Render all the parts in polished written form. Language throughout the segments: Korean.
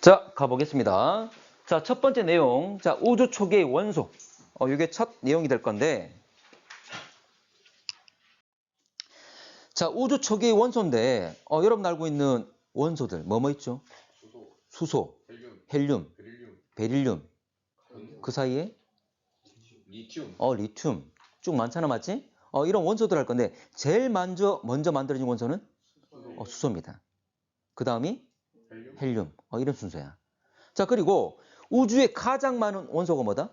자, 가보겠습니다. 자, 첫 번째 내용. 자, 우주 초기의 원소. 이게 첫 내용이 될 건데. 자, 우주 초기의 원소인데, 여러분 알고 있는 원소들, 뭐 있죠? 수소, 헬륨, 베릴륨. 그 사이에? 리튬. 리튬. 쭉 많잖아, 맞지? 이런 원소들 할 건데, 제일 먼저 만들어진 원소는? 수소입니다. 그 다음이? 헬륨. 이런 순서야. 자, 그리고 우주에 가장 많은 원소가 뭐다?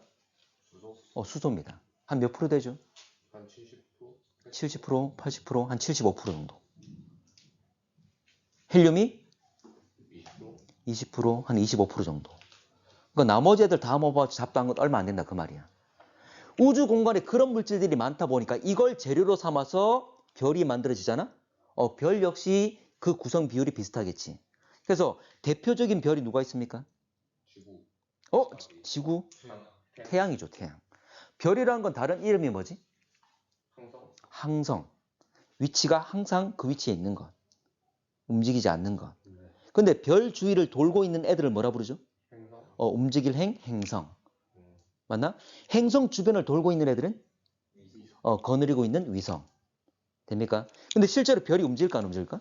수소입니다. 한 몇 프로 되죠? 한 70%? 70%, 80%, 한 75% 정도. 헬륨이 20%, 한 25% 정도. 그러니까 나머지 애들 다 모아서 잡다한 건 얼마 안 된다 그 말이야. 우주 공간에 그런 물질들이 많다 보니까 이걸 재료로 삼아서 별이 만들어지잖아? 별 역시 그 구성 비율이 비슷하겠지. 그래서 대표적인 별이 누가 있습니까? 지구. 지구? 태양이죠, 태양. 별이라는 건 다른 이름이 뭐지? 항성. 위치가 항상 그 위치에 있는 것. 움직이지 않는 것. 근데 별 주위를 돌고 있는 애들을 뭐라 부르죠? 행성. 움직일 행성. 맞나? 행성 주변을 돌고 있는 애들은? 거느리고 있는 위성. 됩니까? 근데 실제로 별이 움직일까 안 움직일까?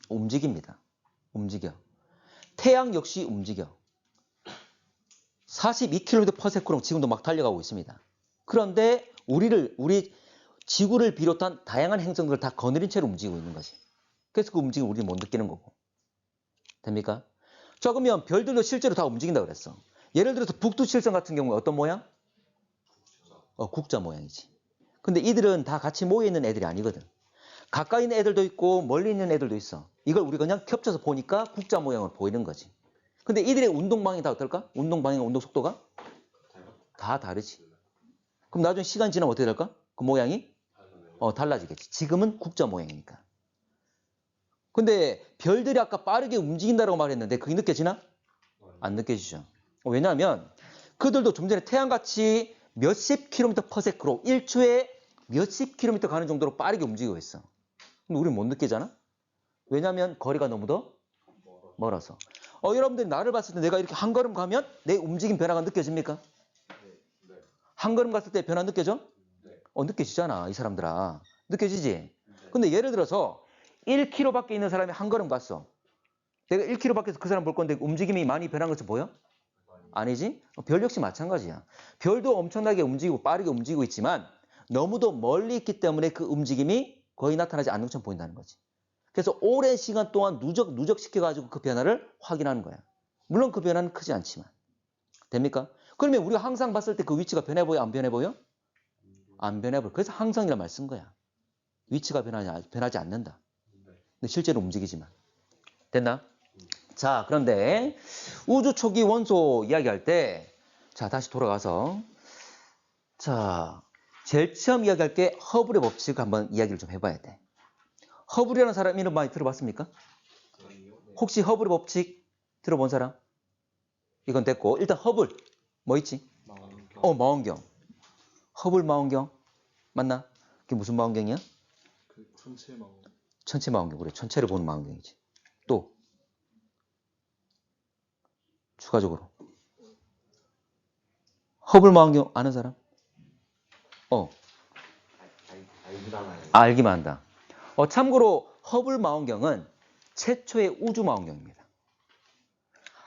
움직입니다. 움직여. 태양 역시 움직여. 42km/s로 지금도 막 달려가고 있습니다. 그런데 우리 지구를 비롯한 다양한 행성들을 다 거느린 채로 움직이고 있는 거지. 그래서 그 움직임을 우리는 못 느끼는 거고. 됩니까? 자, 그러면 별들도 실제로 다 움직인다고 그랬어. 예를 들어서 북두칠성 같은 경우에 어떤 모양? 국자 모양이지. 근데 이들은 다 같이 모여있는 애들이 아니거든. 가까이 있는 애들도 있고 멀리 있는 애들도 있어. 이걸 우리가 그냥 겹쳐서 보니까 국자 모양으로 보이는 거지. 근데 이들의 운동 방향이 다 어떨까? 운동 방향과 운동 속도가? 다 다르지. 그럼 나중에 시간 지나면 어떻게 될까? 그 모양이? 달라지겠지. 지금은 국자 모양이니까. 근데 별들이 아까 빠르게 움직인다고 말했는데 그게 느껴지나? 안 느껴지죠. 왜냐하면 그들도 좀 전에 태양같이 몇십 km/s로 1초에 몇십 킬로미터 가는 정도로 빠르게 움직이고 있어. 근데 우리는 못 느끼잖아? 왜냐하면 거리가 너무 더 멀어서. 여러분들이 나를 봤을 때 내가 이렇게 한 걸음 가면 내 움직임 변화가 느껴집니까? 네. 한 걸음 갔을 때 변화 느껴져? 네. 느껴지잖아, 이 사람들아. 느껴지지? 근데 예를 들어서 1km 밖에 있는 사람이 한 걸음 갔어. 내가 1km 밖에서 그 사람 볼 건데 움직임이 많이 변한 것이 보여? 아니지? 별 역시 마찬가지야. 별도 엄청나게 움직이고 빠르게 움직이고 있지만 너무도 멀리 있기 때문에 그 움직임이 거의 나타나지 않는 것처럼 보인다는 거지. 그래서 오랜 시간 동안 누적 시켜가지고 그 변화를 확인하는 거야. 물론 그 변화는 크지 않지만. 됩니까? 그러면 우리가 항상 봤을 때 그 위치가 변해 보여? 안 변해 보여? 안 변해 보여. 그래서 항상이란 말 쓴 거야. 위치가 변하지 않는다. 근데 실제로 움직이지만. 됐나? 자, 그런데 우주 초기 원소 이야기할 때, 자, 다시 돌아가서, 자, 제일 처음 이야기할 게 허블의 법칙을 한번 이야기를 좀 해봐야 돼. 허블이라는 사람 이름 많이 들어봤습니까? 혹시 허블의 법칙 들어본 사람? 이건 됐고, 일단 허블, 뭐 있지? 망원경. 허블 망원경. 맞나? 그게 무슨 망원경이야? 천체 망원경. 천체 망원경. 그래, 천체를 보는 망원경이지. 또 추가적으로 허블 망원경 아는 사람? 알기만 한다. 참고로 허블 망원경은 최초의 우주 망원경입니다.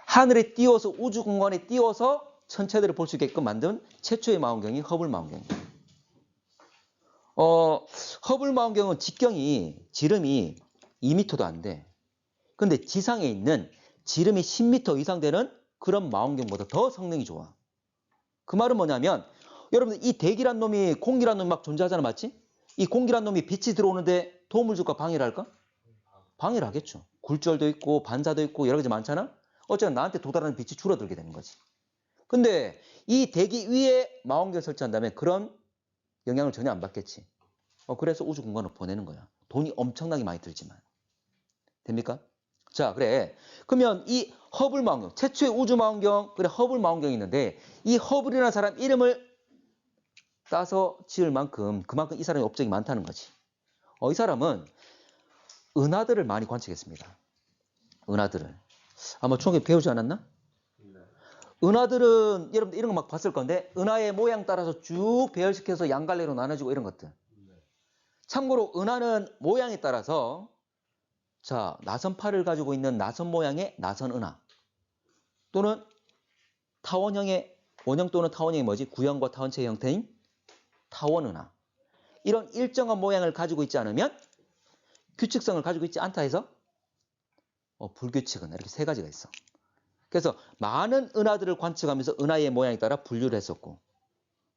하늘에 띄워서 우주 공간에 띄워서 천체들을 볼 수 있게끔 만든 최초의 망원경이 허블 망원경입니다. 허블 망원경은 지름이 2m도 안 돼. 근데 지상에 있는 지름이 10m 이상 되는 그런 망원경보다 더 성능이 좋아. 그 말은 뭐냐면 여러분들 이 대기란 놈이 공기란 놈이 막 존재하잖아, 맞지? 이 공기란 놈이 빛이 들어오는데 도움을 줄까 방해를 할까? 방해를 하겠죠. 굴절도 있고 반사도 있고 여러 가지 많잖아? 어쨌든 나한테 도달하는 빛이 줄어들게 되는 거지. 근데 이 대기 위에 망원경을 설치한다면 그런 영향을 전혀 안 받겠지. 그래서 우주 공간으로 보내는 거야. 돈이 엄청나게 많이 들지만. 됩니까? 자, 그래. 그러면 이 허블 망원경, 최초의 우주 망원경, 그래, 허블 망원경이 있는데 이 허블이라는 사람 이름을 따서 지을 만큼 그만큼 이 사람의 업적이 많다는 거지. 이 사람은 은하들을 많이 관측했습니다. 은하들을. 아마 초등학교 배우지 않았나? 네. 은하들은 여러분들 이런 거 막 봤을 건데 은하의 모양 따라서 쭉 배열시켜서 양갈래로 나눠지고 이런 것들. 네. 참고로 은하는 모양에 따라서 자 나선파를 가지고 있는 나선 모양의 나선 은하 또는 타원형의 원형 또는 타원형이 뭐지? 구형과 타원체의 형태인 타원 은하. 이런 일정한 모양을 가지고 있지 않으면 규칙성을 가지고 있지 않다 해서 불규칙은 이렇게 세 가지가 있어. 그래서 많은 은하들을 관측하면서 은하의 모양에 따라 분류를 했었고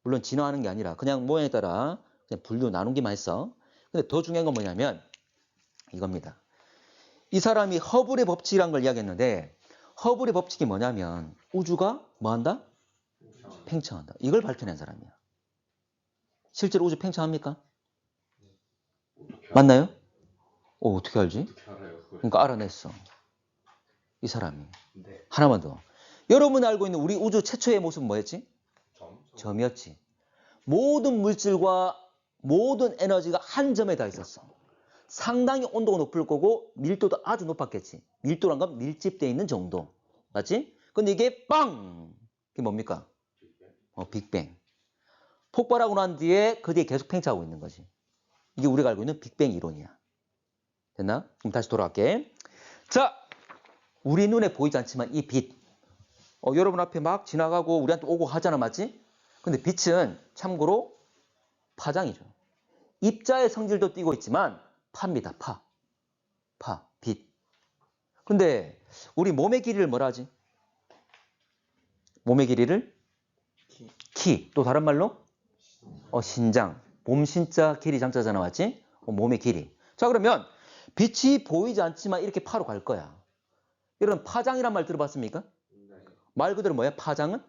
물론 진화하는 게 아니라 그냥 모양에 따라 그냥 분류 나누기만 했어. 근데 더 중요한 건 뭐냐면 이겁니다. 이 사람이 허블의 법칙이라는 걸 이야기했는데 허블의 법칙이 뭐냐면 우주가 뭐한다? 팽창한다. 이걸 밝혀낸 사람이야. 실제로 우주 팽창합니까? 맞나요? 어떻게 알지? 어떻게 알아요? 그걸? 그러니까 알아냈어. 이 사람이. 네. 하나만 더. 여러분이 알고 있는 우리 우주 최초의 모습은 뭐였지? 점이었지. 모든 물질과 모든 에너지가 한 점에 다 있었어. 상당히 온도가 높을 거고 밀도도 아주 높았겠지. 밀도란 건 밀집되어 있는 정도. 맞지? 근데 이게 빵! 이게 뭡니까? 빅뱅. 폭발하고 난 뒤에 그 뒤에 계속 팽창하고 있는 거지. 이게 우리가 알고 있는 빅뱅 이론이야. 됐나? 그럼 다시 돌아갈게. 자, 우리 눈에 보이지 않지만 이 빛. 여러분 앞에 막 지나가고 우리한테 오고 하잖아. 맞지? 근데 빛은 참고로 파장이죠. 입자의 성질도 띠고 있지만 파입니다. 파, 빛. 근데 우리 몸의 길이를 뭐라 하지? 몸의 길이를? 키. 또 다른 말로? 신장. 몸 신자 길이 장자잖아. 맞지? 몸의 길이. 자, 그러면 빛이 보이지 않지만 이렇게 파로 갈 거야. 여러분 파장이란 말 들어봤습니까? 네. 말 그대로 뭐야? 파장은?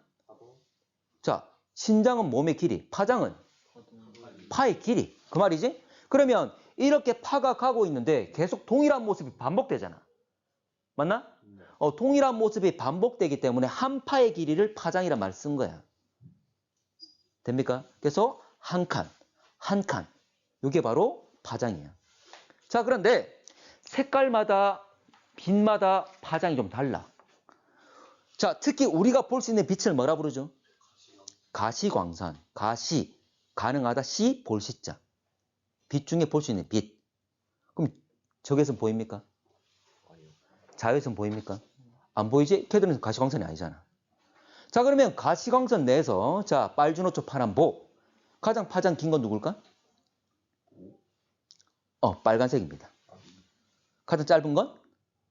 자, 신장은 몸의 길이. 파장은? 파의 길이. 그 말이지? 그러면 이렇게 파가 가고 있는데 계속 동일한 모습이 반복되잖아. 맞나? 네. 동일한 모습이 반복되기 때문에 한 파의 길이를 파장이란 말 쓴 거야. 됩니까? 그래서 한 칸. 이게 바로 파장이야. 자, 그런데 색깔마다 빛마다 파장이 좀 달라. 자, 특히 우리가 볼 수 있는 빛을 뭐라 부르죠? 가시광선. 가시. 가능하다. 시. 볼 시자. 빛 중에 볼 수 있는 빛. 그럼 적외선 보입니까? 자외선 보입니까? 안 보이지? 걔들은 가시광선이 아니잖아. 자, 그러면 가시광선 내에서 자, 빨주노초 파란보. 가장 파장 긴 건 누굴까? 빨간색입니다. 가장 짧은 건?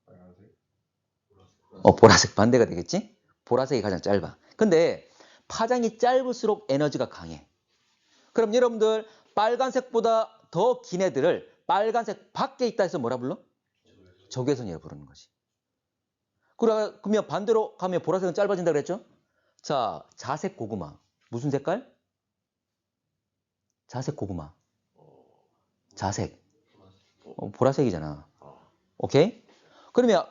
빨간색. 보라색. 반대가 되겠지? 보라색이 가장 짧아. 근데 파장이 짧을수록 에너지가 강해. 그럼 여러분들 빨간색보다 더 긴 애들을 빨간색 밖에 있다 해서 뭐라 불러? 적외선이라고 부르는 거지. 그러면 반대로 가면 보라색은 짧아진다 그랬죠? 자, 자색 고구마. 무슨 색깔? 자색 고구마. 자색. 보라색이잖아. 오케이? 그러면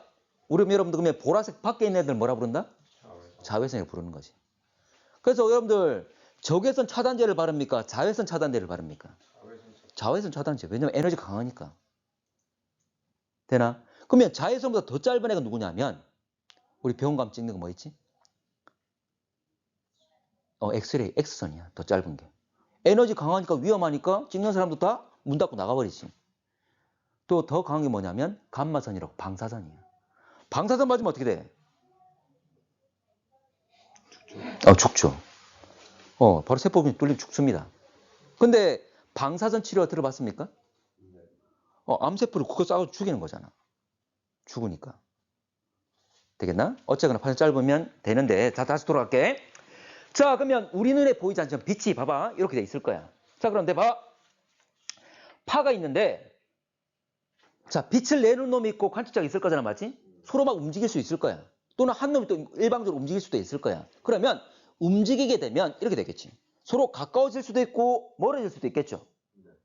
우리 여러분들 그러면 보라색 밖에 있는 애들 뭐라 부른다? 자외선이라고 부르는 거지. 그래서 여러분들 적외선 차단제를 바릅니까? 자외선 차단제를 바릅니까? 자외선 차단제. 왜냐면 에너지가 강하니까. 되나? 그러면 자외선보다 더 짧은 애가 누구냐면 우리 병원 가면 찍는 거 뭐 있지? 엑스레이, X선이야. 더 짧은 게. 에너지 강하니까 위험하니까 찍는 사람도 다 문 닫고 나가버리지. 또 더 강한 게 뭐냐면 감마선이라고 방사선이야. 방사선 맞으면 어떻게 돼? 죽죠. 바로 세포균이 뚫리면 죽습니다. 근데 방사선 치료가 들어봤습니까? 암세포를 그거 싸워 죽이는 거잖아. 죽으니까. 되겠나? 어쨌거나 파장 짧으면 되는데. 자, 다시 돌아갈게. 자, 그러면 우리 눈에 보이지 않지만 빛이 봐봐. 이렇게 돼 있을 거야. 자, 그런데 봐. 파가 있는데 자, 빛을 내는 놈이 있고 관측자가 있을 거잖아. 맞지? 서로 막 움직일 수 있을 거야. 또는 한 놈이 또 일방적으로 움직일 수도 있을 거야. 그러면 움직이게 되면 이렇게 되겠지. 서로 가까워질 수도 있고 멀어질 수도 있겠죠.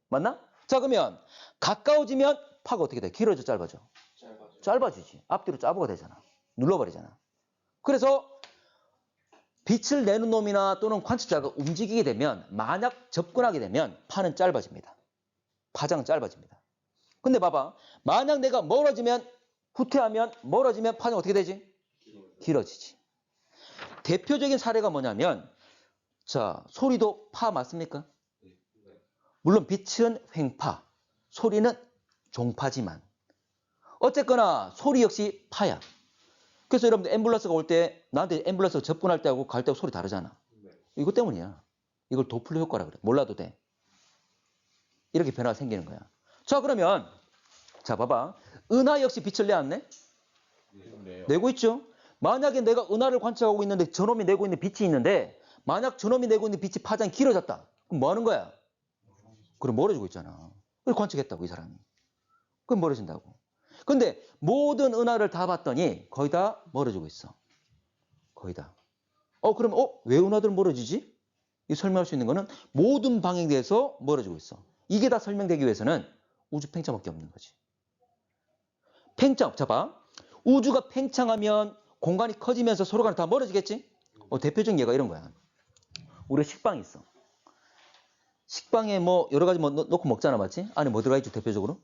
맞나? 자, 그러면 가까워지면 파가 어떻게 돼? 길어져, 짧아져? 짧아지지. 앞뒤로 짜부가 되잖아. 눌러버리잖아. 그래서 빛을 내는 놈이나 또는 관측자가 움직이게 되면 만약 접근하게 되면 파는 짧아집니다. 파장은 짧아집니다. 근데 봐봐. 만약 내가 멀어지면 후퇴하면 멀어지면 파장이 어떻게 되지? 길어지지. 대표적인 사례가 뭐냐면 자, 소리도 파 맞습니까? 물론 빛은 횡파, 소리는 종파지만 어쨌거나 소리 역시 파야. 그래서 여러분들 앰뷸런스가 올 때 나한테 앰뷸런스 접근할 때하고 갈 때하고 소리 다르잖아. 이것 때문이야. 이걸 도플러 효과라 그래. 몰라도 돼. 이렇게 변화가 생기는 거야. 자, 그러면 자, 봐봐. 은하 역시 빛을 내 안 내? 네요. 내고 있죠. 만약에 내가 은하를 관측하고 있는데 저놈이 내고 있는 빛이 있는데 만약 저놈이 내고 있는 빛이 파장이 길어졌다. 그럼 뭐 하는 거야? 그럼 멀어지고 있잖아. 그걸 관측했다고 이 사람이. 그럼 멀어진다고. 근데 모든 은하를 다 봤더니 거의 다 멀어지고 있어. 거의 다. 그럼 왜 은하들은 멀어지지? 이 설명할 수 있는 거는 모든 방향에 대해서 멀어지고 있어. 이게 다 설명되기 위해서는 우주 팽창밖에 없는 거지. 팽창, 봐봐. 우주가 팽창하면 공간이 커지면서 서로 간에 다 멀어지겠지? 대표적인 예가 이런 거야. 우리 식빵이 있어. 식빵에 뭐 여러 가지 뭐 넣고 먹잖아, 맞지? 안에 뭐 들어가 있죠, 대표적으로?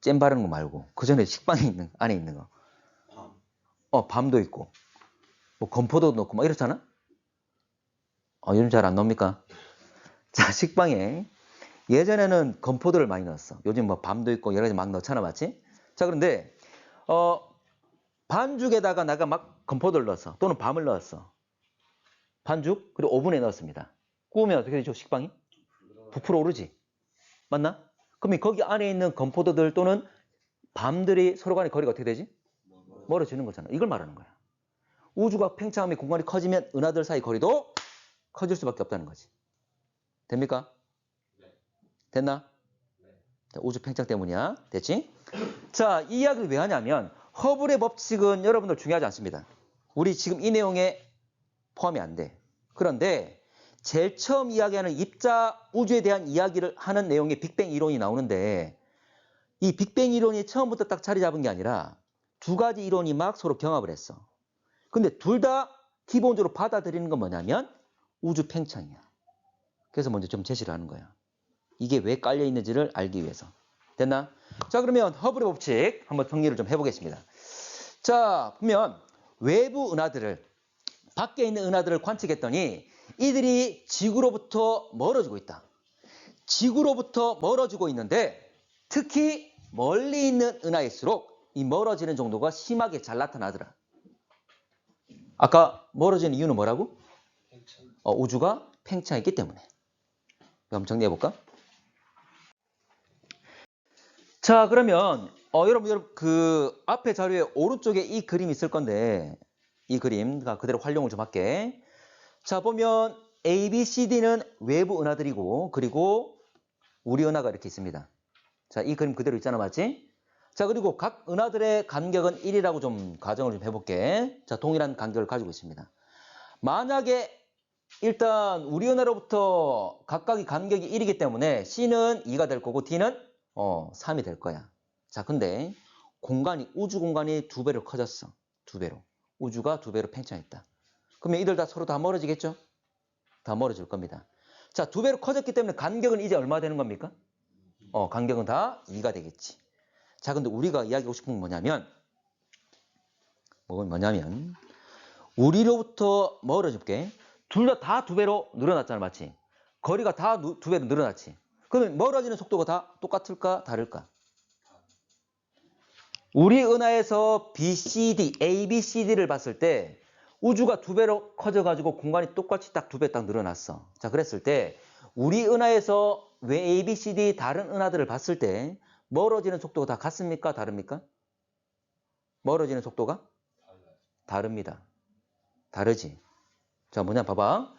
잼 바르는 거 말고 그 전에 식빵에 있는 안에 있는 거. 밤도 있고 뭐 건포도 넣고 막 이렇잖아. 요즘 잘 안 넣습니까? 자, 식빵에 예전에는 건포도를 많이 넣었어. 요즘 뭐 밤도 있고 여러 가지 막 넣잖아, 맞지? 자, 그런데 반죽에다가 내가 막 건포도를 넣었어. 또는 밤을 넣었어. 반죽 그리고 오븐에 넣었습니다. 구우면 어떻게 되죠? 식빵이? 부풀어 오르지. 맞나? 그러면 거기 안에 있는 건포도들 또는 밤들이 서로 간의 거리가 어떻게 되지? 멀어지는 거잖아. 이걸 말하는 거야. 우주가 팽창하면 공간이 커지면 은하들 사이 거리도 커질 수밖에 없다는 거지. 됩니까? 됐나? 자, 우주 팽창 때문이야. 됐지? 자, 이 이야기를 왜 하냐면 허블의 법칙은 여러분들 중요하지 않습니다. 우리 지금 이 내용에 포함이 안 돼. 그런데 제일 처음 이야기하는 입자 우주에 대한 이야기를 하는 내용의 빅뱅 이론이 나오는데 이 빅뱅 이론이 처음부터 딱 자리 잡은 게 아니라 두 가지 이론이 막 서로 경합을 했어. 근데 둘 다 기본적으로 받아들이는 건 뭐냐면 우주 팽창이야. 그래서 먼저 좀 제시를 하는 거야. 이게 왜 깔려 있는지를 알기 위해서. 됐나? 자, 그러면 허블의 법칙 한번 정리를 좀 해보겠습니다. 자, 보면 외부 은하들을 밖에 있는 은하들을 관측했더니 이들이 지구로부터 멀어지고 있다. 지구로부터 멀어지고 있는데 특히 멀리 있는 은하일수록 이 멀어지는 정도가 심하게 잘 나타나더라. 아까 멀어지는 이유는 뭐라고? 우주가 팽창했기 때문에. 한번 정리해볼까? 자, 그러면 여러분 그 앞에 자료에 오른쪽에 이 그림이 있을 건데 이 그림 그대로 활용을 좀 할게. 자, 보면 A, B, C, D는 외부 은하들이고 그리고 우리 은하가 이렇게 있습니다. 자, 이 그림 그대로 있잖아, 맞지? 자, 그리고 각 은하들의 간격은 1이라고 좀 가정을 좀 해볼게. 자, 동일한 간격을 가지고 있습니다. 만약에 일단 우리 은하로부터 각각의 간격이 1이기 때문에 C는 2가 될 거고 D는 3이 될 거야. 자, 근데 우주 공간이 2배로 커졌어. 2배로. 우주가 2배로 팽창했다. 그러면 이들 다 서로 다 멀어지겠죠? 다 멀어질 겁니다. 자, 2배로 커졌기 때문에 간격은 이제 얼마 되는 겁니까? 간격은 다 2가 되겠지. 자, 근데 우리가 이야기하고 싶은 건 뭐냐면 우리로부터 멀어질게. 둘 다 2배로 늘어났잖아, 맞지? 거리가 다 2배로 늘어났지. 그러면 멀어지는 속도가 다 똑같을까, 다를까? 우리 은하에서 BCD, A, B, C, D를 봤을 때 우주가 2배로 커져가지고 공간이 똑같이 딱 2배 딱 늘어났어. 자, 그랬을 때 우리 은하에서 왜 A, B, C, D 다른 은하들을 봤을 때 멀어지는 속도가 다 같습니까? 다릅니까? 멀어지는 속도가? 다릅니다. 다르지. 자, 뭐냐 봐봐.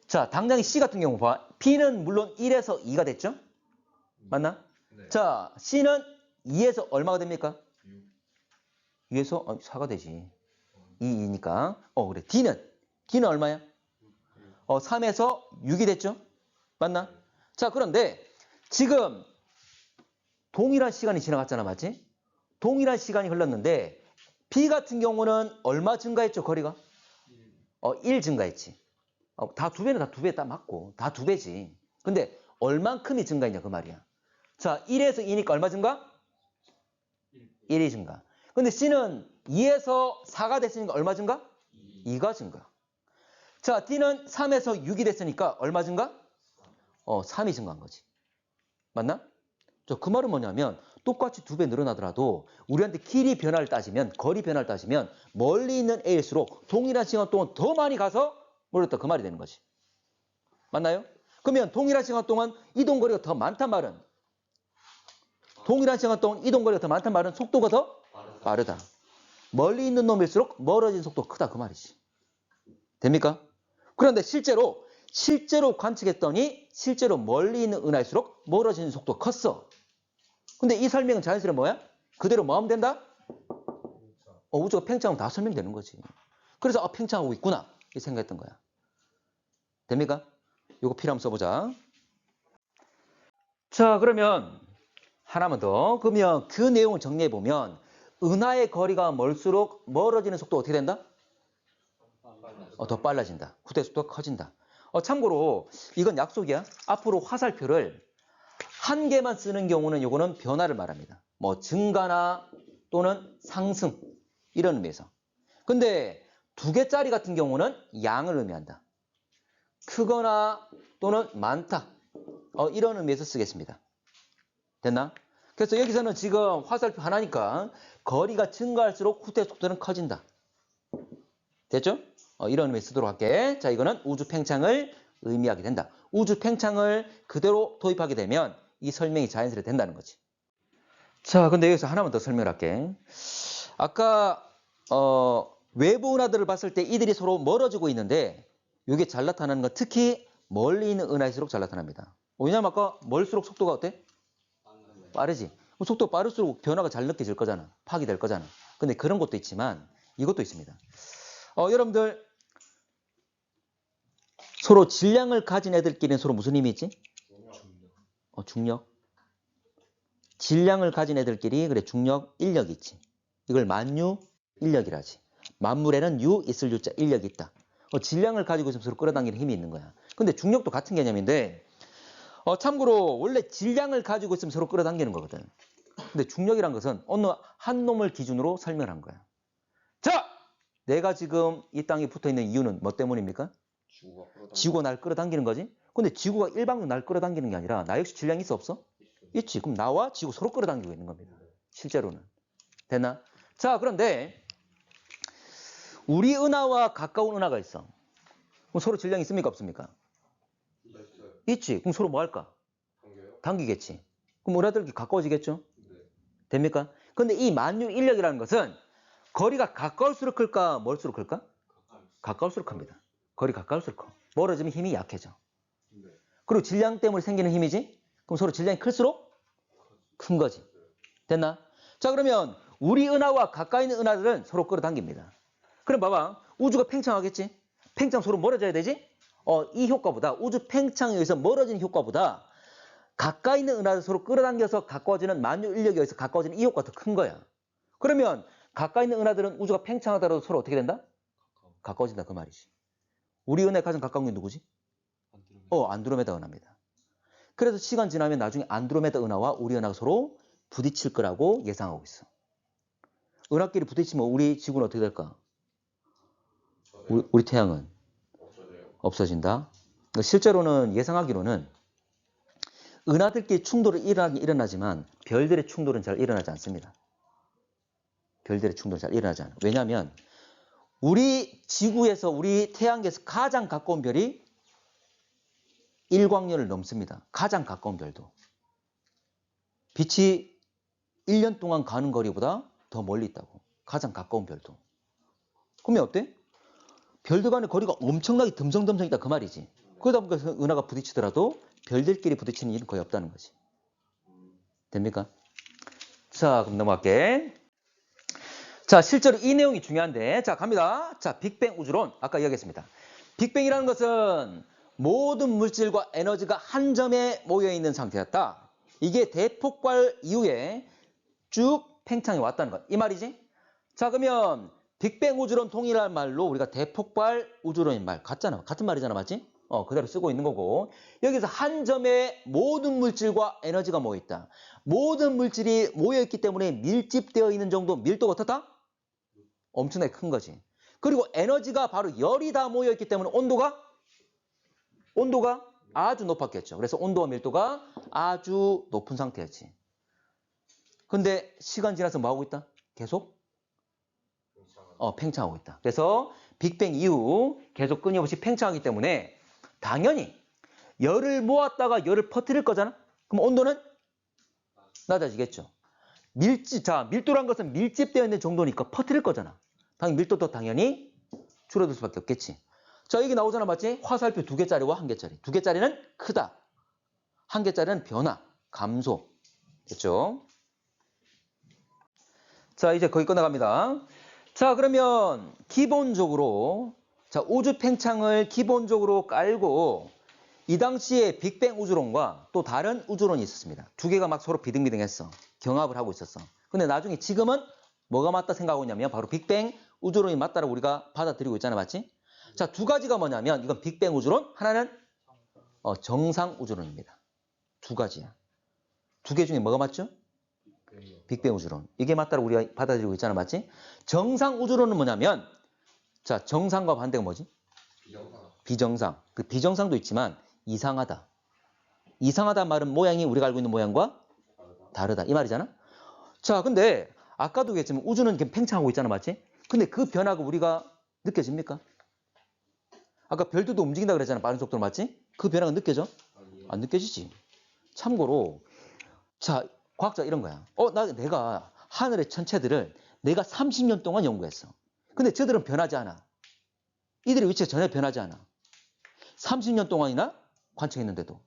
자, 당장에 C 같은 경우 봐. P는 물론 1에서 2가 됐죠? 맞나? 네. 자, C는 2에서 얼마가 됩니까? 2에서 4가 되지. 2니까. 그래. D는 얼마야? 3에서 6이 됐죠? 맞나? 자, 그런데 지금 동일한 시간이 지나갔잖아, 맞지? 동일한 시간이 흘렀는데 B 같은 경우는 얼마 증가했죠, 거리가? 1 증가했지. 다 2배는 다 2배 딱 맞고 다 2배지. 근데 얼만큼이 증가했냐 그 말이야. 자, 1에서 2니까 얼마 증가? 1이 증가. 근데 C는 2에서 4가 됐으니까 얼마 증가? 2가 증가. 자, D는 3에서 6이 됐으니까 얼마 증가? 3이 증가한 거지. 맞나? 그 말은 뭐냐면 똑같이 2배 늘어나더라도 우리한테 길이 변화를 따지면, 거리 변화를 따지면 멀리 있는 A일수록 동일한 시간 동안 더 많이 가서 멀었다, 그 말이 되는 거지. 맞나요? 그러면 동일한 시간 동안 이동거리가 더 많단 말은, 동일한 시간 동안 이동거리가 더 많단 말은 속도가 더 빠르다. 멀리 있는 놈일수록 멀어진 속도가 크다, 그 말이지. 됩니까? 그런데 실제로 관측했더니 실제로 멀리 있는 은하일수록 멀어지는 속도가 컸어. 근데 이 설명은 자연스레 뭐야? 그대로 뭐 하면 된다? 우주가 팽창하면 다 설명되는 거지. 그래서 팽창하고 있구나 이 생각했던 거야. 됩니까? 이거 필요하면 써보자. 자, 그러면 하나만 더. 그러면 그 내용을 정리해보면 은하의 거리가 멀수록 멀어지는 속도가 어떻게 된다? 더 빨라진다. 후퇴 속도가 커진다. 참고로 이건 약속이야. 앞으로 화살표를 한 개만 쓰는 경우는 요거는 변화를 말합니다. 뭐 증가나 또는 상승 이런 의미에서. 근데 2개짜리 같은 경우는 양을 의미한다. 크거나 또는 많다. 이런 의미에서 쓰겠습니다. 됐나? 그래서 여기서는 지금 화살표 하나니까 거리가 증가할수록 후퇴 속도는 커진다. 됐죠? 이런 의미에서 쓰도록 할게. 자, 이거는 우주 팽창을 의미하게 된다. 우주 팽창을 그대로 도입하게 되면 이 설명이 자연스레 된다는 거지. 자, 근데 여기서 하나만 더 설명을 할게. 아까 외부 은하들을 봤을 때 이들이 서로 멀어지고 있는데 이게 잘 나타나는 건 특히 멀리 있는 은하일수록 잘 나타납니다. 왜냐면 아까 멀수록 속도가 어때? 빠르지. 속도가 빠를수록 변화가 잘 느껴질 거잖아. 파악이 될 거잖아. 근데 그런 것도 있지만 이것도 있습니다. 여러분들 서로 질량을 가진 애들끼리는 서로 무슨 힘이 있지? 중력. 질량을 가진 애들끼리 그래 중력, 인력이 있지. 이걸 만유, 인력이라지. 만물에는 유, 있을 유자, 인력이 있다. 질량을 가지고 있으면 서로 끌어당기는 힘이 있는 거야. 근데 중력도 같은 개념인데 참고로 원래 질량을 가지고 있으면 서로 끌어당기는 거거든. 근데 중력이란 것은 어느 한 놈을 기준으로 설명한 거야. 자! 내가 지금 이 땅에 붙어있는 이유는 뭐 때문입니까? 지구가 날 끌어당기는 거지. 근데 지구가 일방적으로 날 끌어당기는 게 아니라 나 역시 질량이 있어 없어? 있지. 그럼 나와 지구 서로 끌어당기고 있는 겁니다. 실제로는. 됐나? 자, 그런데 우리 은하와 가까운 은하가 있어. 그럼 서로 질량이 있습니까 없습니까? 있지. 그럼 서로 뭐 할까? 당기겠지. 그럼 은하들끼리 가까워지겠죠? 됩니까? 근데 이 만유 인력이라는 것은 거리가 가까울수록 클까 멀수록 클까? 가까울수록 큽니다. 거리 가까울수록 커. 멀어지면 힘이 약해져. 그리고 질량 때문에 생기는 힘이지? 그럼 서로 질량이 클수록 큰 거지. 됐나? 자, 그러면 우리 은하와 가까이 있는 은하들은 서로 끌어당깁니다. 그럼 봐봐. 우주가 팽창하겠지? 팽창 서로 멀어져야 되지? 이 효과보다 우주 팽창에 의해서 멀어지는 효과보다 가까이 있는 은하들 서로 끌어당겨서 가까워지는 만유 인력에 의해서 가까워지는 이 효과가 더 큰 거야. 그러면 가까이 있는 은하들은 우주가 팽창하더라도 서로 어떻게 된다? 가까워진다 그 말이지. 우리 은하에 가장 가까운 게 누구지? 안드로메다 은하입니다. 그래서 시간 지나면 나중에 안드로메다 은하와 우리 은하가 서로 부딪힐 거라고 예상하고 있어. 은하끼리 부딪히면 우리 지구는 어떻게 될까? 우리 태양은 없어진다. 실제로는 예상하기로는 은하들끼리 충돌이 일어나지만 별들의 충돌은 잘 일어나지 않습니다. 별들의 충돌은 잘 일어나지 않아. 왜냐하면 우리 지구에서 우리 태양계에서 가장 가까운 별이 1광년을 넘습니다. 가장 가까운 별도. 빛이 1년 동안 가는 거리보다 더 멀리 있다고. 가장 가까운 별도. 그러면 어때? 별들 간의 거리가 엄청나게 듬성듬성 있다 그 말이지. 그러다 보니까 은하가 부딪히더라도 별들끼리 부딪히는 일은 거의 없다는 거지. 됩니까? 자, 그럼 넘어갈게. 자, 실제로 이 내용이 중요한데, 자, 갑니다. 자, 빅뱅 우주론. 아까 이야기했습니다. 빅뱅이라는 것은 모든 물질과 에너지가 한 점에 모여있는 상태였다. 이게 대폭발 이후에 쭉 팽창해 왔다는 것. 이 말이지? 자, 그러면 빅뱅 우주론 동일한 말로 우리가 대폭발 우주론인 말 같잖아. 같은 말이잖아, 맞지? 그대로 쓰고 있는 거고 여기서 한 점에 모든 물질과 에너지가 모여있다. 모든 물질이 모여있기 때문에 밀집되어 있는 정도 밀도가 어떻다? 엄청나게 큰 거지. 그리고 에너지가 바로 열이 다 모여있기 때문에 온도가 아주 높았겠죠. 그래서 온도와 밀도가 아주 높은 상태였지. 근데 시간 지나서 뭐 하고 있다? 계속 팽창하고 있다. 그래서 빅뱅 이후 계속 끊임없이 팽창하기 때문에 당연히 열을 모았다가 열을 퍼뜨릴 거잖아. 그럼 온도는 낮아지겠죠. 밀도란 것은 밀집되어 있는 정도니까 퍼뜨릴 거잖아. 당연히 밀도도 당연히 줄어들 수밖에 없겠지. 자, 여기 나오잖아, 맞지? 화살표 2개짜리와 1개짜리. 2개짜리는 크다. 1개짜리는 변화, 감소. 됐죠? 자, 이제 거의 끝나갑니다. 자, 그러면 기본적으로 자, 우주 팽창을 기본적으로 깔고 이 당시에 빅뱅 우주론과 또 다른 우주론이 있었습니다. 두 개가 막 서로 비등비등했어. 경합을 하고 있었어. 근데 나중에 지금은 뭐가 맞다 생각하고 있냐면 바로 빅뱅 우주론이 맞다라고 우리가 받아들이고 있잖아, 맞지? 자, 두 가지가 뭐냐면 이건 빅뱅 우주론, 하나는 정상 우주론입니다. 두 가지야. 두 개 중에 뭐가 맞죠? 빅뱅 우주론. 이게 맞다라고 우리가 받아들이고 있잖아, 맞지? 정상 우주론은 뭐냐면 자, 정상과 반대가 뭐지? 비정상. 그 비정상도 있지만 이상하다. 이상하다 말은 모양이 우리가 알고 있는 모양과 다르다. 이 말이잖아. 자, 근데 아까도 얘기했지만 우주는 이렇게 팽창하고 있잖아, 맞지? 근데 그 변화가 우리가 느껴집니까? 아까 별들도 움직인다 그랬잖아, 빠른 속도로, 맞지? 그 변화가 느껴져? 안 느껴지지. 참고로 자, 과학자 이런 거야. 내가 하늘의 천체들을 내가 30년 동안 연구했어. 근데 저들은 변하지 않아. 이들의 위치가 전혀 변하지 않아. 30년 동안이나 관측했는데도.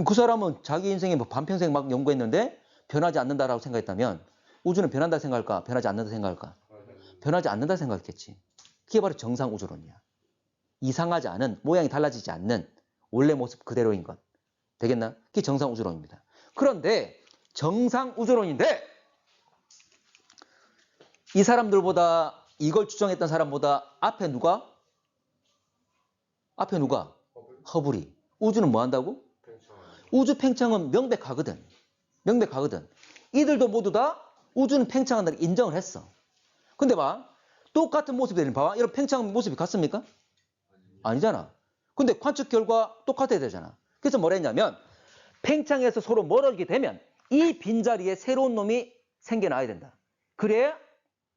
그 사람은 자기 인생에 뭐 반평생 막 연구했는데 변하지 않는다라고 생각했다면 우주는 변한다 생각할까? 변하지 않는다 생각할까? 변하지 않는다 생각했겠지. 그게 바로 정상 우주론이야. 이상하지 않은, 모양이 달라지지 않는 원래 모습 그대로인 것. 되겠나? 그게 정상 우주론입니다. 그런데 정상 우주론인데 이 사람들보다 이걸 주장했던 사람보다 앞에 누가? 허블이. 우주는 뭐 한다고? 우주 팽창은 명백하거든. 이들도 모두 다 우주는 팽창한다고 인정을 했어. 근데 봐. 똑같은 모습이 봐봐. 이런 팽창 모습이 같습니까? 아니잖아. 근데 관측 결과 똑같아야 되잖아. 그래서 뭐라 했냐면 팽창해서 서로 멀어지게 되면 이 빈자리에 새로운 놈이 생겨나야 된다. 그래야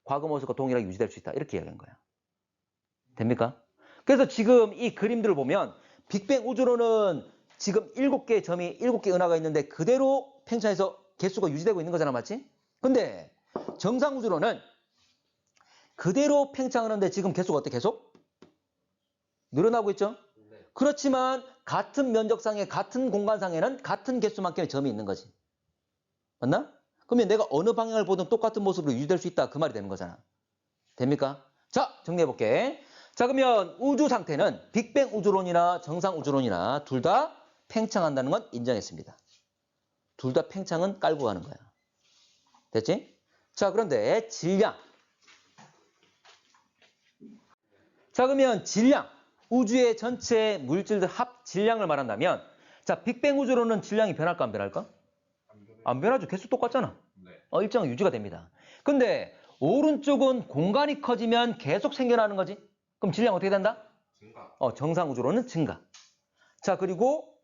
과거 모습과 동일하게 유지될 수 있다. 이렇게 이야기한 거야. 됩니까? 그래서 지금 이 그림들을 보면 빅뱅 우주론은 지금 7개의 점이 7개의 은하가 있는데 그대로 팽창해서 개수가 유지되고 있는 거잖아, 맞지? 근데 정상 우주론은 그대로 팽창하는데 지금 개수가 어때? 계속 늘어나고 있죠? 그렇지만 같은 면적상에 같은 공간상에는 같은 개수만큼의 점이 있는 거지. 맞나? 그러면 내가 어느 방향을 보든 똑같은 모습으로 유지될 수 있다. 그 말이 되는 거잖아. 됩니까? 자, 정리해볼게. 자, 그러면 우주 상태는 빅뱅 우주론이나 정상 우주론이나 둘 다 팽창한다는 건 인정했습니다. 둘 다 팽창은 깔고 가는 거야. 됐지? 자, 그런데 질량. 자, 그러면 질량. 우주의 전체 물질들 합 질량을 말한다면 자, 빅뱅 우주론은 질량이 변할까 안 변할까? 안 변하죠. 개수 똑같잖아. 일정은 유지가 됩니다. 근데 오른쪽은 공간이 커지면 계속 생겨나는 거지. 그럼 질량 어떻게 된다? 증가. 정상 우주론은 증가. 자, 그리고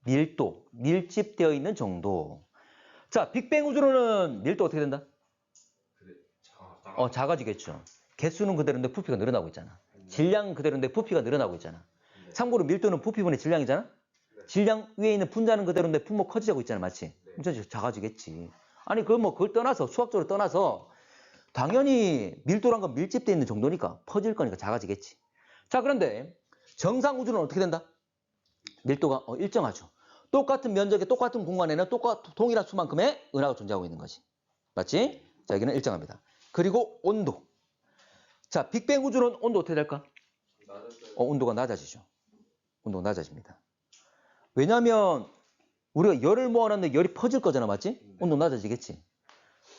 밀도, 밀집되어 있는 정도. 자, 빅뱅 우주론은 밀도 어떻게 된다? 작아지겠죠. 개수는 그대로인데 부피가 늘어나고 있잖아. 질량은 그대로인데 부피가 늘어나고 있잖아. 참고로 밀도는 부피분의 질량이잖아. 질량 위에 있는 분자는 그대로인데 분모 커지고 있잖아, 맞지? 분자 작아지겠지. 아니 그걸 떠나서 수학적으로 떠나서 당연히 밀도란 건 밀집되어 있는 정도니까 퍼질 거니까 작아지겠지. 자, 그런데 정상 우주는 어떻게 된다? 밀도가 일정하죠. 똑같은 면적에 똑같은 공간에는 동일한 수만큼의 은하가 존재하고 있는 거지. 맞지? 자, 여기는 일정합니다. 그리고 온도. 자, 빅뱅 우주론 온도 어떻게 될까? 온도가 낮아지죠. 온도가 낮아집니다. 왜냐하면 우리가 열을 모아놨는데 열이 퍼질 거잖아, 맞지? 온도 낮아지겠지.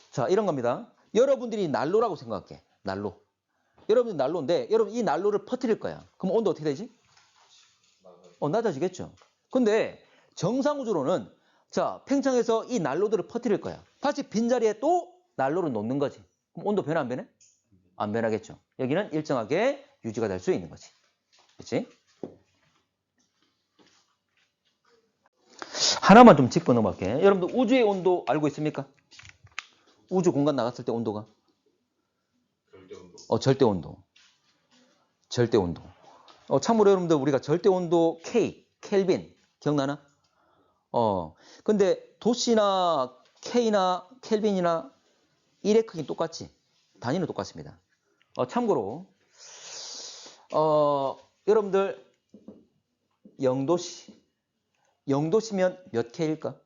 자, 이런 겁니다. 여러분들이 난로라고 생각해. 난로. 여러분이 난로인데 여러분 이 난로를 퍼뜨릴 거야. 그럼 온도 어떻게 되지? 낮아지겠죠. 근데 정상우주로는 자, 팽창해서 이 난로들을 퍼뜨릴 거야. 다시 빈자리에 또 난로를 놓는 거지. 그럼 온도 변화 안 변해? 안 변하겠죠. 여기는 일정하게 유지가 될 수 있는 거지. 그렇지? 하나만 좀 짚고 넘어갈게. 여러분들 우주의 온도 알고 있습니까? 우주 공간 나갔을 때 온도가? 절대 온도. 절대 온도. 절대 온도. 참고로 여러분들 우리가 절대 온도 K, 켈빈 기억나나? 근데 도시나 K나 켈빈이나 1의 크기는 똑같지. 단위는 똑같습니다. 참고로 여러분들 0도씨 0도씨면 몇 K일까?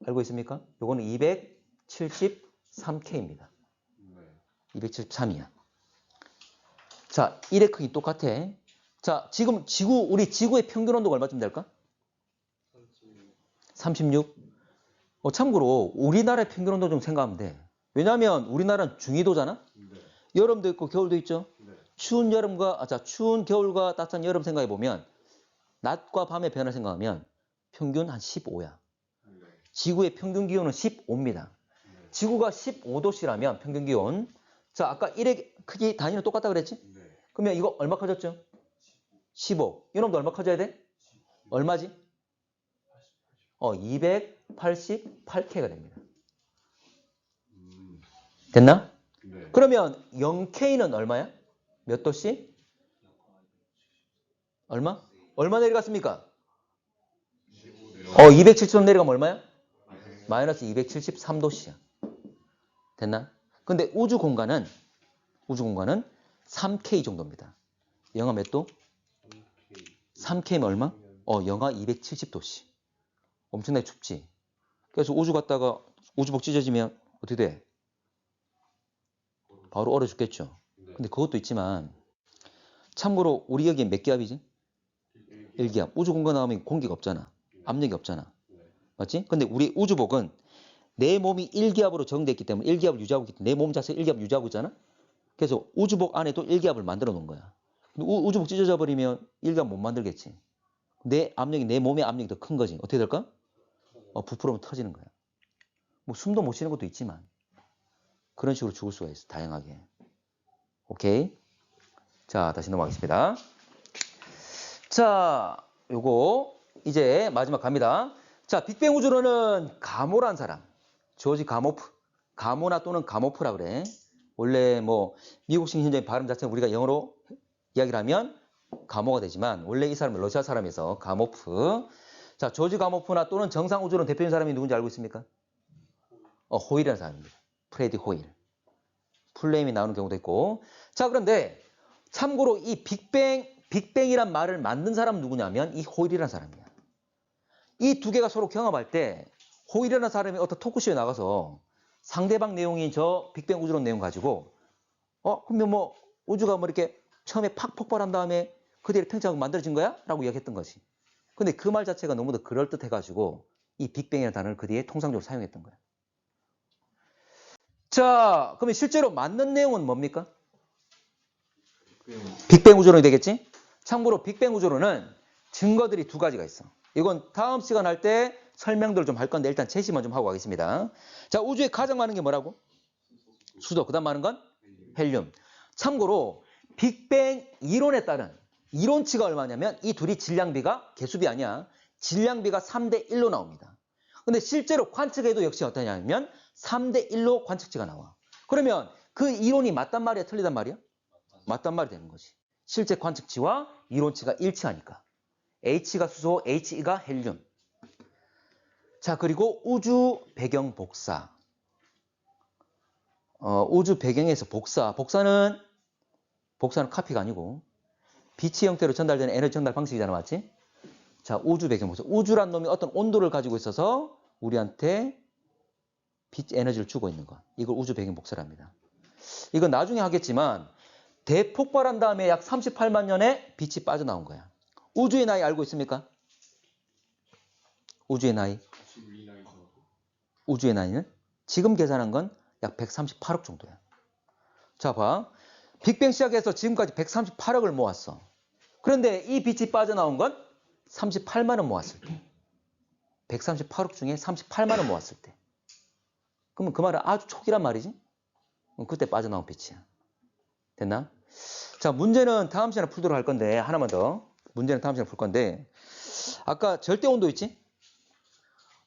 알고 있습니까? 요거는 273K입니다. 네. 273이야. 자, 1의 크기 똑같아. 자, 지금 우리 지구의 평균 온도가 얼마쯤 될까? 36. 참고로 우리나라의 평균 온도 좀 생각하면 돼. 왜냐하면 우리나라는 중위도잖아? 네. 여름도 있고 겨울도 있죠? 네. 추운 겨울과 따뜻한 여름 생각해 보면 낮과 밤의 변화 생각하면 평균 한 15야. 네. 지구의 평균 기온은 15입니다. 네. 지구가 15도씨라면 평균 기온. 자, 아까 1의 크기 단위는 똑같다 그랬지? 네. 그러면 이거 얼마 커졌죠? 15. 이놈도 얼마 커져야 돼? 얼마지? 288K가 됩니다. 됐나? 네. 그러면 0K는 얼마야? 몇 도씨? 얼마? 얼마 내려갔습니까? 270도 내려가면 얼마야? 마이너스 273도씨야. 됐나? 근데 우주 공간은 3K 정도입니다. 영하 몇 도? 3K면 얼마? 영하 270도씨. 엄청나게 춥지. 그래서 우주 갔다가 우주복 찢어지면 어떻게 돼? 바로 얼어 죽겠죠. 근데 그것도 있지만 참고로 우리 여기 몇 기압이지? 1기압. 우주 공간 나오면 공기가 없잖아. 압력이 없잖아. 맞지? 근데 우리 우주복은 내 몸이 1기압으로 적응됐기 때문에 1기압을 유지하고 있기 때문에 내 몸 자체가 1기압 유지하고 있잖아. 그래서 우주복 안에도 1기압을 만들어 놓은 거야. 근데 우주복 찢어져 버리면 1기압 못 만들겠지. 내 몸의 압력이 더 큰 거지. 어떻게 될까? 부풀어면 터지는 거야. 뭐 숨도 못 쉬는 것도 있지만 그런 식으로 죽을 수가 있어. 다양하게. 오케이. 자, 다시 넘어가겠습니다. 자, 요거 이제 마지막 갑니다. 자, 빅뱅 우주론은 가모란 사람. 조지 가모프. 가모나 또는 가모프라 그래. 원래 뭐 미국식 현재 발음 자체는 우리가 영어로 이야기를 하면 가모가 되지만 원래 이 사람은 러시아 사람에서 가모프. 자, 조지 가모프나 또는 정상 우주론 대표인 사람이 누군지 알고 있습니까? 호일이라는 사람입니다. 프레디 호일. 풀네임이 나오는 경우도 있고. 자, 그런데 참고로 이 빅뱅이란 말을 만든 사람은 누구냐면 이 호일이라는 사람이야. 이 두 개가 서로 경합할 때 호일이라는 사람이 어떤 토크쇼에 나가서 상대방 내용이 저 빅뱅 우주론 내용 가지고 그러면 뭐 우주가 뭐 이렇게 처음에 팍 폭발한 다음에 그대로 팽창하고 만들어진 거야? 라고 이야기했던 거지. 근데 그 말 자체가 너무도 그럴듯해가지고 이 빅뱅이라는 단어를 그 뒤에 통상적으로 사용했던 거야. 자, 그러면 실제로 맞는 내용은 뭡니까? 빅뱅 우주론이 되겠지? 참고로 빅뱅 우주론은 증거들이 두 가지가 있어. 이건 다음 시간 할 때 설명들을 좀 할 건데 일단 제시만 좀 하고 가겠습니다. 자, 우주에 가장 많은 게 뭐라고? 수소. 그 다음 많은 건? 헬륨. 참고로 빅뱅 이론에 따른 이론치가 얼마냐면 이 둘이 질량비가 개수비 아니야. 질량비가 3대1로 나옵니다. 근데 실제로 관측에도 역시 어떠냐면 3대1로 관측치가 나와. 그러면 그 이론이 맞단 말이야? 틀리단 말이야? 맞단 말이 되는 거지. 실제 관측치와 이론치가 일치하니까. H가 수소, HE가 헬륨. 자, 그리고 우주 배경 복사. 우주 배경에서 복사는 카피가 아니고 빛의 형태로 전달되는 에너지 전달 방식이잖아, 맞지? 자, 우주 배경 복사. 우주란 놈이 어떤 온도를 가지고 있어서 우리한테 빛 에너지를 주고 있는 것. 이걸 우주 배경 복사랍니다. 이건 나중에 하겠지만 대폭발한 다음에 약 38만 년에 빛이 빠져나온 거야. 우주의 나이 알고 있습니까? 우주의 나이. 우주의 나이는 지금 계산한 건 약 138억 정도야. 자, 봐. 빅뱅 시작해서 지금까지 138억을 모았어. 그런데 이 빛이 빠져나온 건 38만 원 모았을 때. 138억 중에 38만 원 모았을 때. 그러면 그 말은 아주 초기란 말이지? 그때 빠져나온 빛이야. 됐나? 자, 문제는 다음 시간에 풀도록 할 건데, 하나만 더. 문제는 다음 시간에 풀 건데, 아까 절대 온도 있지?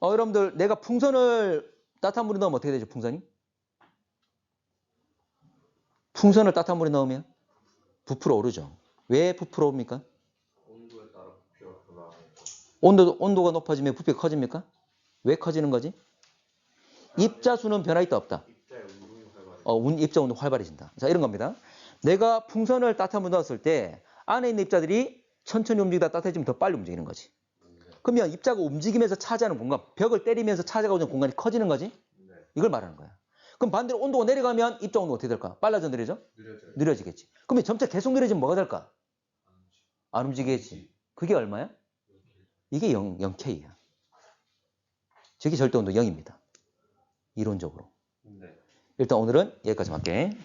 여러분들, 내가 풍선을 따뜻한 물에 넣으면 어떻게 되죠, 풍선이? 풍선을 따뜻한 물에 넣으면 부풀어 오르죠. 왜 부풀어 옵니까? 온도에 따라 부피가 변화하니까. 온도가 높아지면 부피가 커집니까? 왜 커지는 거지? 입자수는 변화 있다 없다? 입자의 운동이 활발해. 입자 운동 활발해진다. 자, 이런 겁니다. 내가 풍선을 따뜻한 물에 넣었을 때 안에 있는 입자들이 천천히 움직이다 따뜻해지면 더 빨리 움직이는 거지. 그러면 입자가 움직이면서 차지하는 공간, 벽을 때리면서 차지하고 있는 공간이 커지는 거지? 네. 이걸 말하는 거야. 그럼 반대로 온도가 내려가면 입자 온도가 어떻게 될까? 빨라져 느려져? 느려져요. 느려지겠지. 그러면 점차 계속 느려지면 뭐가 될까? 안 움직이겠지. 그게 얼마야? 이게 0K야. 저게 절대 온도 0입니다. 이론적으로. 네. 일단 오늘은 여기까지 할게. 네.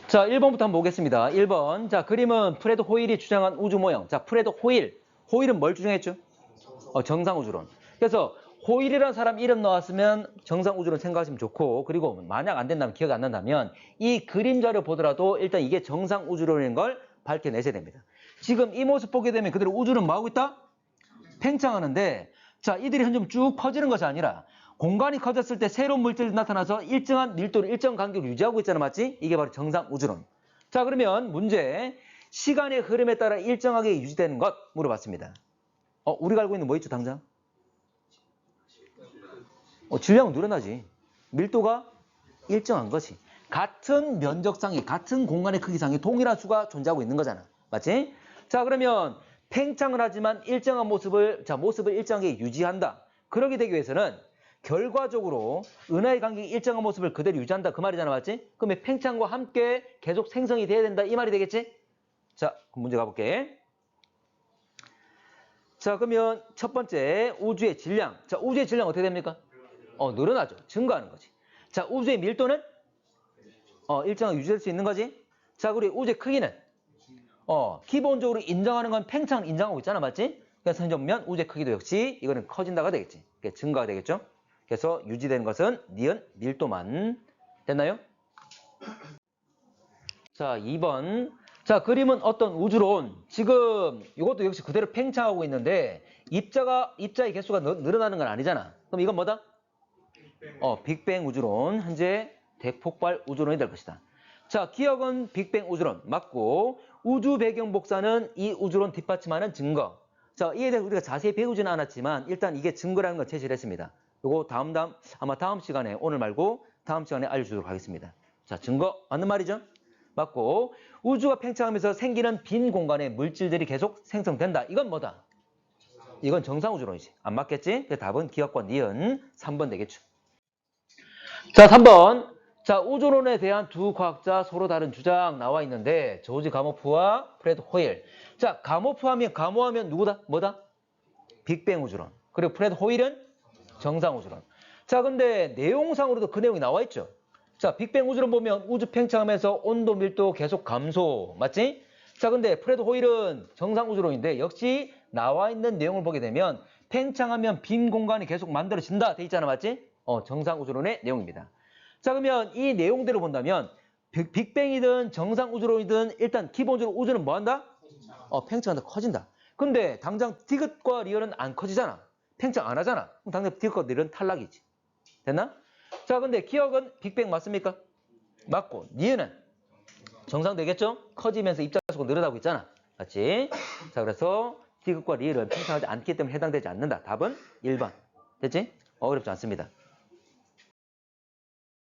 자, 1번부터 한번 보겠습니다. 1번. 자, 그림은 프레드 호일이 주장한 우주 모형. 자, 프레드 호일. 호일은 뭘 주장했죠? 정상 우주론. 그래서 호일이라는 사람 이름 나왔으면 정상 우주론 생각하시면 좋고, 그리고 만약 안 된다면, 기억이 안 난다면 이 그림 자료 보더라도 일단 이게 정상 우주론인 걸 밝혀내셔야 됩니다. 지금 이 모습 보게 되면 그대로 우주는 뭐 하고 있다? 팽창하는데, 자, 이들이 현재 쭉 퍼지는 것이 아니라 공간이 커졌을 때 새로운 물질이 나타나서 일정한 밀도를 일정 간격을 유지하고 있잖아, 맞지? 이게 바로 정상 우주론. 자, 그러면 문제. 시간의 흐름에 따라 일정하게 유지되는 것 물어봤습니다. 우리가 알고 있는 뭐 있죠, 당장? 질량은 늘어나지. 밀도가 일정한 것이. 같은 면적상에, 같은 공간의 크기상에 동일한 수가 존재하고 있는 거잖아. 맞지? 자, 그러면 팽창을 하지만 일정한 모습을 일정하게 유지한다. 그러게 되기 위해서는 결과적으로 은하의 간격이 일정한 모습을 그대로 유지한다. 그 말이잖아. 맞지? 그러면 팽창과 함께 계속 생성이 돼야 된다. 이 말이 되겠지? 자, 그럼 문제 가볼게. 자, 그러면 첫 번째 우주의 질량. 자, 우주의 질량 어떻게 됩니까? 늘어나죠. 증가하는 거지. 자, 우주의 밀도는 일정하게 유지될 수 있는 거지. 자, 그리고 우주의 크기는 기본적으로 인정하는 건 팽창을 인정하고 있잖아. 맞지? 그래서 현재 보면 우주의 크기도 역시 이거는 커진다가 되겠지. 증가가 되겠죠. 그래서 유지되는 것은 니은 밀도만. 됐나요? 자, 2번. 자, 그림은 어떤 우주론. 지금 이것도 역시 그대로 팽창하고 있는데 입자의 개수가 늘어나는 건 아니잖아. 그럼 이건 뭐다? 빅뱅 우주론. 현재 대폭발 우주론이 될 것이다. 자, 기억은 빅뱅 우주론 맞고, 우주 배경 복사는 이 우주론 뒷받침하는 증거. 자, 이에 대해서 우리가 자세히 배우지는 않았지만 일단 이게 증거라는 걸 제시를 했습니다. 요거 아마 다음 시간에, 오늘 말고 다음 시간에 알려주도록 하겠습니다. 자, 증거 맞는 말이죠? 맞고, 우주가 팽창하면서 생기는 빈 공간에 물질들이 계속 생성된다. 이건 뭐다? 이건 정상 우주론이지. 안 맞겠지? 그 답은 기억과 니은 3번 되겠죠. 자, 3번. 자, 우주론에 대한 두 과학자 서로 다른 주장 나와 있는데 조지 가모프와 프레드 호일. 자, 가모하면 누구다? 뭐다? 빅뱅 우주론. 그리고 프레드 호일은 정상 우주론. 자, 근데 내용상으로도 그 내용이 나와 있죠. 자, 빅뱅 우주론 보면 우주 팽창하면서 온도 밀도 계속 감소. 맞지? 자, 근데 프레드 호일은 정상 우주론인데 역시 나와 있는 내용을 보게 되면 팽창하면 빈 공간이 계속 만들어진다. 돼 있잖아. 맞지? 정상 우주론의 내용입니다. 자, 그러면 이 내용대로 본다면 빅뱅이든 정상 우주론이든 일단 기본적으로 우주는 뭐 한다? 팽창한다. 커진다. 근데 당장 디귿과 리얼은 안 커지잖아. 팽창 안 하잖아. 그럼 당장 디귿과 리얼은 탈락이지. 됐나? 자, 근데 기억은 빅뱅 맞습니까? 맞고, 니은은 정상 되겠죠? 커지면서 입자수가 늘어나고 있잖아. 맞지? 자, 그래서 디귿과 리얼은 팽창하지 않기 때문에 해당되지 않는다. 답은 1번. 됐지? 어렵지 않습니다.